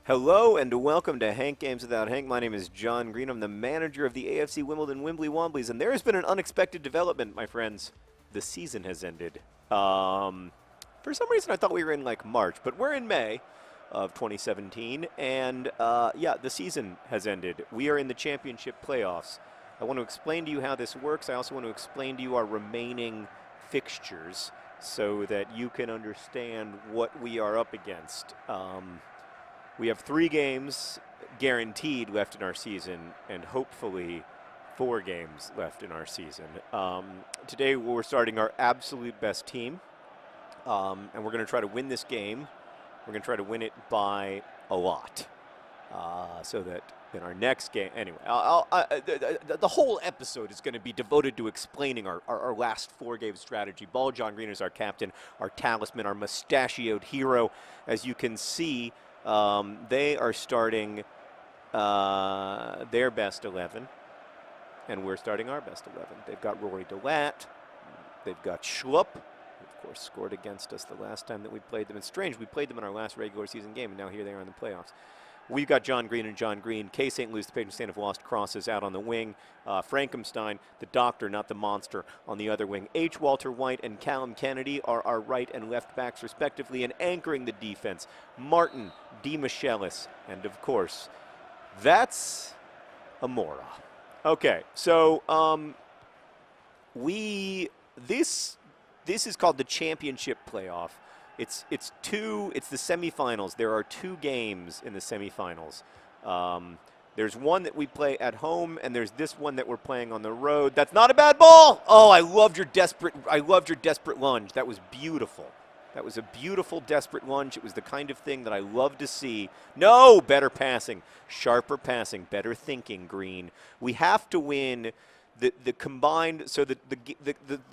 Hello and welcome to Hank Games Without Hank. My name is John Green. I'm the manager of the AFC Wimbly Womblys, and there has been an unexpected development, my friends. The season has ended. For some reason, I thought we were in like March, but we're in May of 2017, and yeah, the season has ended. We are in the championship playoffs. I want to explain to you how this works. I also want to explain to you our remaining fixtures so that you can understand what we are up against. We have 3 games guaranteed left in our season, and hopefully 4 games left in our season. Today we're starting our absolute best team, and we're going to try to win this game. We're going to try to win it by a lot, so that in our next game, anyway, the whole episode is going to be devoted to explaining our last 4-game strategy. Ball John Green is our captain, our talisman, our mustachioed hero. As you can see, they are starting their best 11, and we're starting our best 11. They've got Rory DeLatt. They've got Schlupp, who of course scored against us the last time that we played them. It's strange, we played them in our last regular season game, and now here they are in the playoffs. We've got John Green and John Green. K. St. Louis, the patron saint of lost crosses, out on the wing. Frankenstein, the doctor, not the monster, on the other wing. H. Walter White and Callum Kennedy are our right and left backs, respectively, and anchoring the defense. Martin, D. Michelis, and of course, that's Amora. Okay, so this is called the championship playoff. It's the semifinals. There are 2 games in the semifinals. There's one that we play at home, and there's this one that we're playing on the road. That's not a bad ball. Oh, I loved your desperate lunge. That was beautiful. That was a beautiful desperate lunge. It was the kind of thing that I love to see. No, better passing, sharper passing, better thinking, Green. We have to win. The combined, so the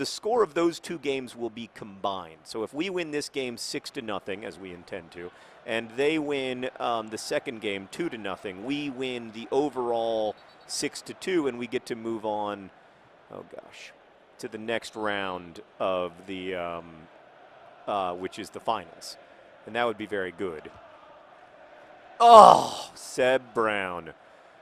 score of those 2 games will be combined. So if we win this game 6-0, as we intend to, and they win the second game 2-0, we win the overall 6-2, and we get to move on. Oh gosh, to the next round of the, which is the finals, and that would be very good. Oh, Seb Brown.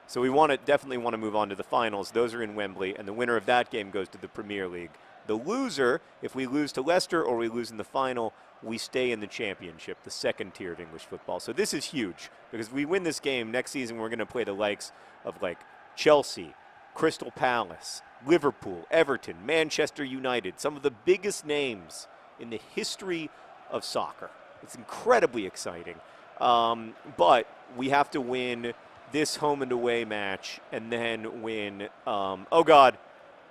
So we definitely want to move on to the finals. Those are in Wembley, and the winner of that game goes to the Premier League. The loser, if we lose to Leicester or we lose in the final, we stay in the championship, the second tier of English football. So this is huge, because if we win this game, next season we're going to play the likes of like Chelsea, Crystal Palace, Liverpool, Everton, Manchester United, some of the biggest names in the history of soccer. It's incredibly exciting. But we have to win this home and away match, and then win, oh God,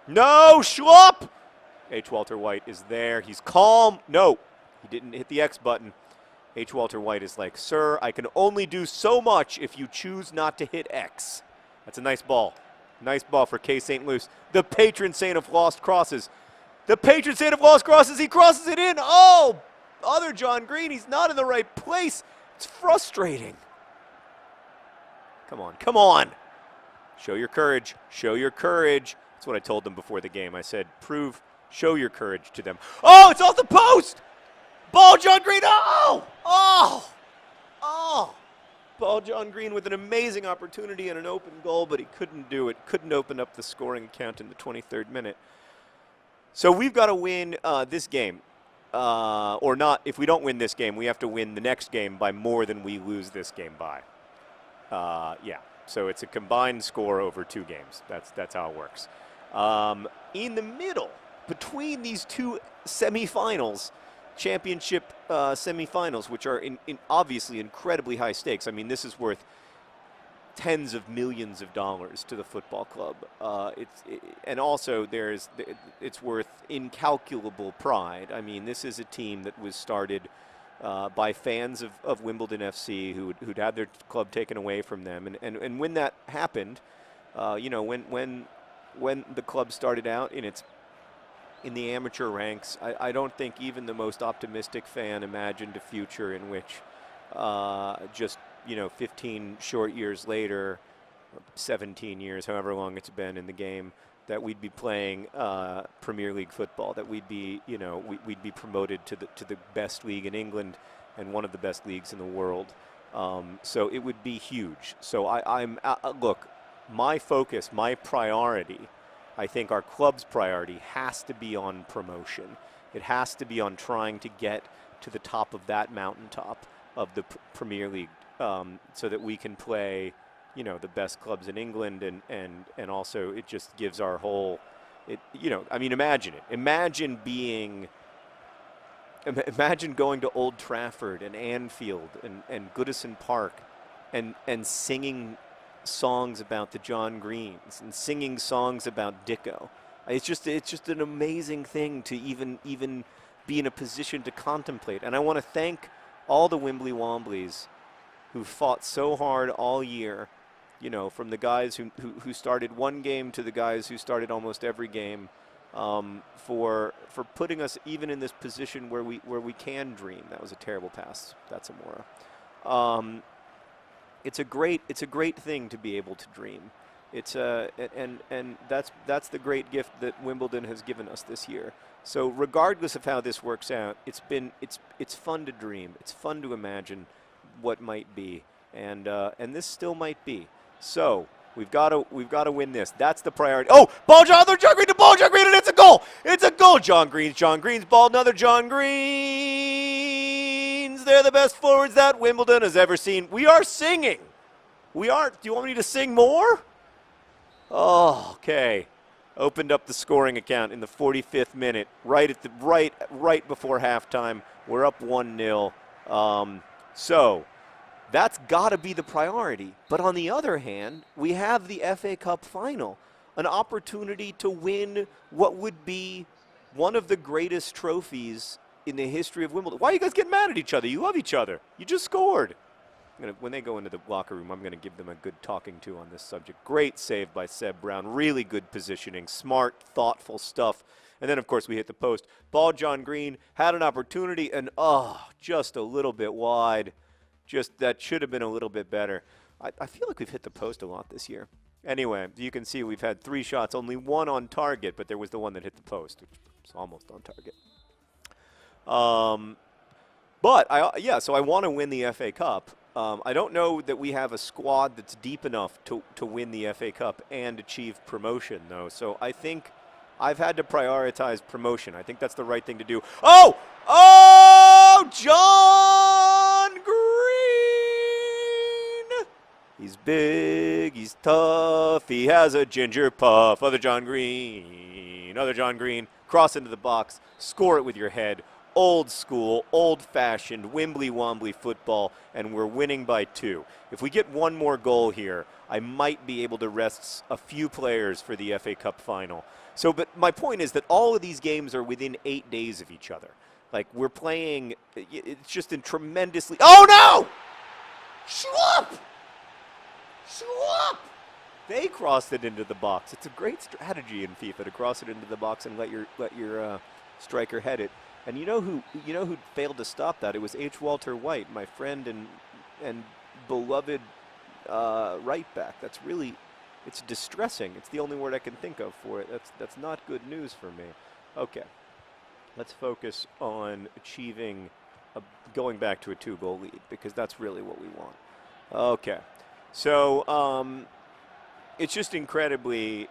no, Schlupp! H. Walter White is there, he's calm, no, he didn't hit the X button. H. Walter White is like, sir, I can only do so much if you choose not to hit X. That's a nice ball for K. St. Louis, the patron saint of lost crosses. The patron saint of lost crosses, he crosses it in, oh, other John Green, he's not in the right place, it's frustrating. Come on. Show your courage. That's what I told them before the game. I said, show your courage to them. Oh, it's off the post! Ball John Green, oh! Ball John Green with an amazing opportunity and an open goal, but he couldn't do it. Couldn't open up the scoring account in the 23rd minute. So we've got to win this game. Or not, if we don't win this game, we have to win the next game by more than we lose this game by. Yeah, so it's a combined score over 2 games. That's how it works. In the middle, between these 2 semifinals, championship semifinals, which are obviously incredibly high stakes. I mean, this is worth tens of millions of dollars to the football club. And also it's worth incalculable pride. I mean, this is a team that was started by fans of Wimbledon FC who'd had their club taken away from them, and when that happened, when the club started out in the amateur ranks, I don't think even the most optimistic fan imagined a future in which just 15 short years later, 17 years, however long it's been in the game, that we'd be playing Premier League football, that we'd be, we'd be promoted to the best league in England and one of the best leagues in the world. So it would be huge. So look, my focus, my priority, I think our club's priority has to be on promotion. It has to be on trying to get to the top of that mountaintop of the Premier League, so that we can play, the best clubs in England, and also it just gives our whole, imagine it. Imagine going to Old Trafford and Anfield and Goodison Park and singing songs about the John Greens and singing songs about Dicko. It's just an amazing thing to even be in a position to contemplate. And I want to thank all the Wimbly Womblys who fought so hard all year, from the guys who started one game to the guys who started almost every game, for putting us even in this position where we can dream. That was a terrible pass. That's Amora. It's a great thing to be able to dream. And that's the great gift that Wimbledon has given us this year. So regardless of how this works out, it's fun to dream. It's fun to imagine what might be, and this still might be. So we've got to win this. That's the priority. Oh, ball, another John Green to ball, John Green, and it's a goal. It's a goal. John Green's ball, another John Green's. They're the best forwards that Wimbledon has ever seen. We are singing. We are. Do you want me to sing more? Oh, okay. Opened up the scoring account in the 45th minute, right before halftime. We're up 1-0. So that's got to be the priority. But on the other hand, we have the FA Cup final, an opportunity to win what would be one of the greatest trophies in the history of Wimbledon. Why are you guys getting mad at each other? You love each other. You just scored. When they go into the locker room, I'm going to give them a good talking to on this subject. Great save by Seb Brown. Really good positioning. Smart, thoughtful stuff. And then, of course, we hit the post. Ball, John Green had an opportunity, and just a little bit wide. That should have been a little bit better. I feel like we've hit the post a lot this year. Anyway, you can see we've had 3 shots, only 1 on target, but there was the one that hit the post, which was almost on target. So I want to win the FA Cup. I don't know that we have a squad that's deep enough to win the FA Cup and achieve promotion, though. So I think I've had to prioritize promotion. I think that's the right thing to do. Oh, John Green! He's big, he's tough, he has a ginger puff. Other John Green, cross into the box, score it with your head. Old school, old-fashioned, Wimbly Wombly football, and we're winning by 2. If we get one more goal here, I might be able to rest a few players for the FA Cup final. But my point is that all of these games are within 8 days of each other. Like, we're playing, it's just in tremendously, oh no! Schwab! They crossed it into the box. It's a great strategy in FIFA to cross it into the box and let your striker head it. And you know who failed to stop that? It was H. Walter White, my friend and beloved right back. It's distressing. It's the only word I can think of for it. That's not good news for me. Okay, let's focus on achieving going back to a 2-goal lead, because that's really what we want. Okay, so it's just incredibly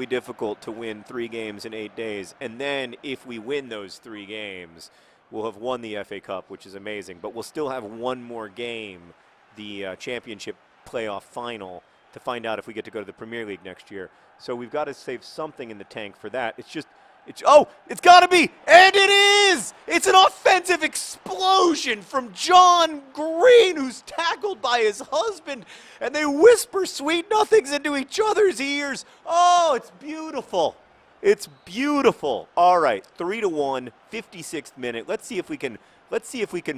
difficult to win 3 games in 8 days. And then if we win those 3 games, we'll have won the FA Cup, which is amazing. But we'll still have one more game, the championship playoff final, to find out if we get to go to the Premier League next year. So we've got to save something in the tank for that. It's got to be, and it is! It's an offensive explosion from John Green, who's tackled by his husband, and they whisper sweet nothings into each other's ears. Oh, it's beautiful. It's beautiful. All right, 3-1, 56th minute. Let's see if we can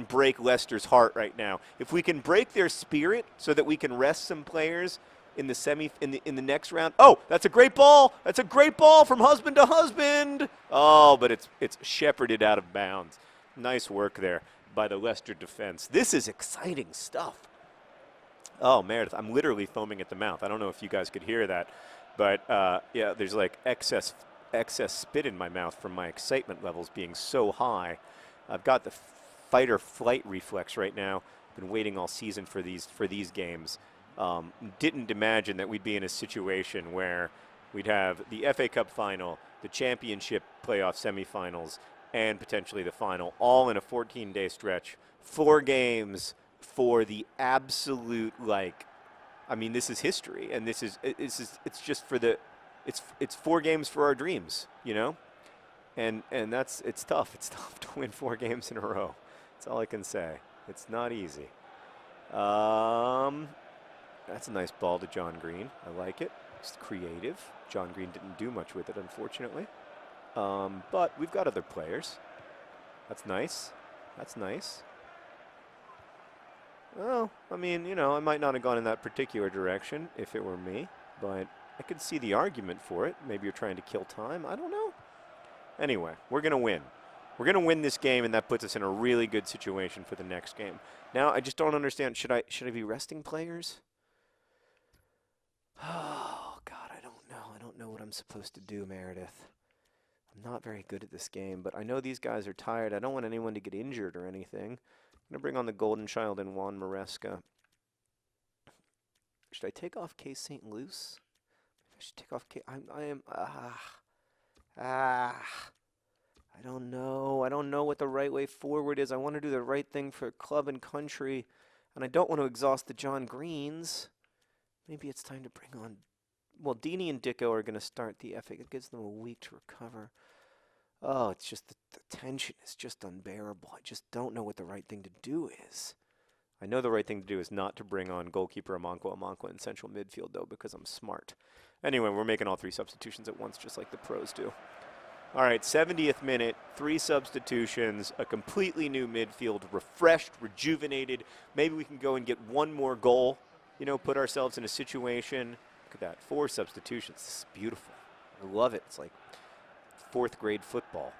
break Leicester's heart right now. If we can break their spirit so that we can rest some players in the next round. Oh, that's a great ball. That's a great ball from husband to husband. Oh, but it's shepherded out of bounds. Nice work there by the Leicester defense. This is exciting stuff. Oh, Meredith, I'm literally foaming at the mouth. I don't know if you guys could hear that, but yeah, there's like excess spit in my mouth from my excitement levels being so high. I've got the fight or flight reflex right now. been waiting all season for these games. Didn't imagine that we'd be in a situation where we'd have the FA Cup final, the championship playoff semifinals, and potentially the final, all in a 14-day stretch. 4 games for the absolute, like, I mean, this is history, and it's just for the, it's 4 games for our dreams, you know, and it's tough. It's tough to win 4 games in a row. That's all I can say. It's not easy. That's a nice ball to John Green. I like it. It's creative. John Green didn't do much with it, unfortunately. But we've got other players. That's nice. That's nice. Well, I mean, you know, I might not have gone in that particular direction if it were me, but I could see the argument for it. Maybe you're trying to kill time. I don't know. Anyway, we're going to win. We're going to win this game, and that puts us in a really good situation for the next game. Now, I just don't understand. Should I be resting players? Oh, God, I don't know. I don't know what I'm supposed to do, Meredith. I'm not very good at this game, but I know these guys are tired. I don't want anyone to get injured or anything. I'm going to bring on the Golden Child and Juan Maresca. Should I take off Case St. Luce? I should take off Case. I don't know. I don't know what the right way forward is. I want to do the right thing for club and country, and I don't want to exhaust the John Greens. Maybe it's time to bring on... Well, Dini and Dicko are going to start the FA. It gives them a week to recover. Oh, it's just the tension is just unbearable. I just don't know what the right thing to do is. I know the right thing to do is not to bring on goalkeeper Amankwa in central midfield, though, because I'm smart. Anyway, we're making all 3 substitutions at once, just like the pros do. All right, 70th minute, 3 substitutions, a completely new midfield, refreshed, rejuvenated. Maybe we can go and get 1 more goal, you know, put ourselves in a situation. Look at that, 4 substitutions. This is beautiful. I love it. It's like 4th grade football.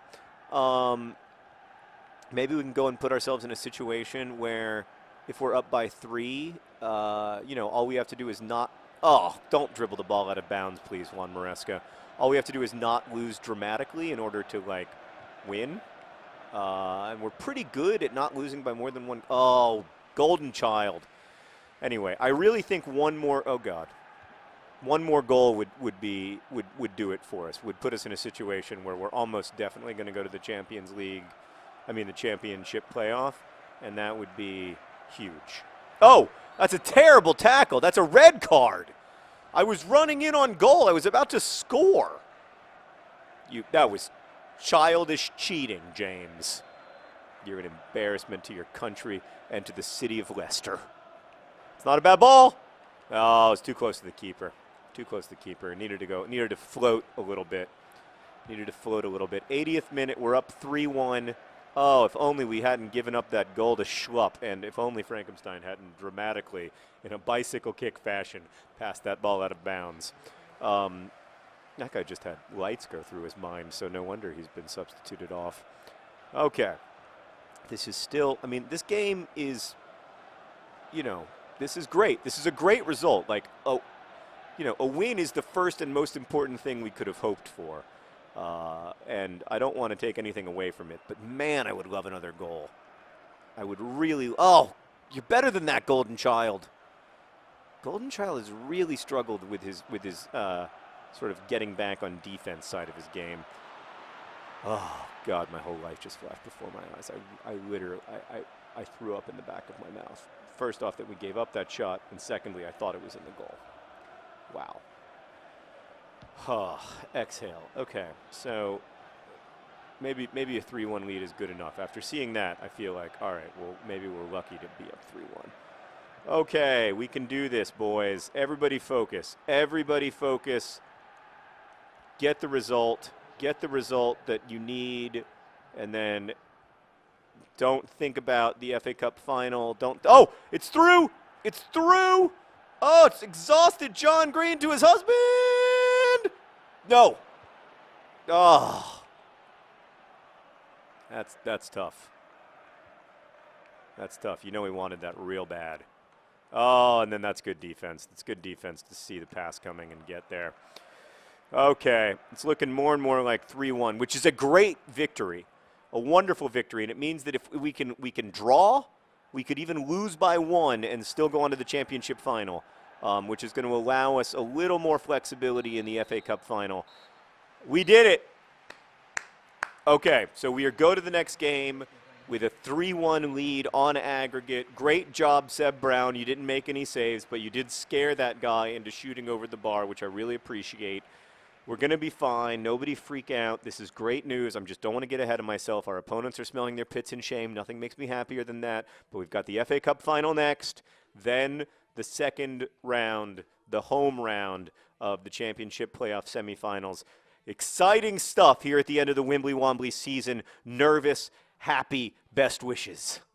Maybe we can go and put ourselves in a situation where if we're up by 3, you know, all we have to do is not... Oh, don't dribble the ball out of bounds, please, Juan Maresca. All we have to do is not lose dramatically in order to, like, win. And we're pretty good at not losing by more than 1. Oh, Golden Child. Anyway, I really think 1 more... Oh, God. 1 more goal would do it for us. Would put us in a situation where we're almost definitely going to go to the Champions League. I mean, the championship playoff. And that would be huge. Oh, that's a terrible tackle. That's a red card. I was running in on goal. I was about to score. That was childish cheating, James. You're an embarrassment to your country and to the city of Leicester. It's not a bad ball. Oh, it's too close to the keeper. Too close to the keeper. Needed to float a little bit. 80th minute, we're up 3-1. Oh, if only we hadn't given up that goal to Schlupp, and if only Frankenstein hadn't dramatically, in a bicycle kick fashion, passed that ball out of bounds. That guy just had lights go through his mind, so no wonder he's been substituted off. Okay. This is still, I mean, this game is, you know, this is great. This is a great result. Like, oh, you know, a win is the first and most important thing we could have hoped for. And I don't want to take anything away from it, but man, I would love another goal. I would really, oh, you're better than that, Golden Child. Golden Child has really struggled with his sort of getting back on defense side of his game. Oh, God, my whole life just flashed before my eyes. I literally, I threw up in the back of my mouth. First off, that we gave up that shot, and secondly, I thought it was in the goal. Wow. Oh, exhale. Okay, so maybe a 3-1 lead is good enough. After seeing that, I feel like, all right, well, maybe we're lucky to be up 3-1. Okay, we can do this, boys. Everybody focus. Everybody focus. Get the result. Get the result that you need, and then don't think about the FA Cup final. Don't. Oh, it's through. It's through. Oh, it's exhausted John Green to his husband. No. Oh. That's tough. That's tough. You know he wanted that real bad. Oh, and then that's good defense. It's good defense to see the pass coming and get there. Okay, it's looking more and more like 3-1, which is a great victory, a wonderful victory, and it means that if we can draw, We could even lose by 1 and still go on to the championship final, which is going to allow us a little more flexibility in the FA Cup final. We did it. Okay, so we go to the next game with a 3-1 lead on aggregate. Great job, Seb Brown. You didn't make any saves, but you did scare that guy into shooting over the bar, which I really appreciate. We're going to be fine. Nobody freak out. This is great news. I just don't want to get ahead of myself. Our opponents are smelling their pits in shame. Nothing makes me happier than that. But we've got the FA Cup final next, then the second round, the home round of the championship playoff semifinals. Exciting stuff here at the end of the Wimbly Womblys season. Nervous, happy, best wishes.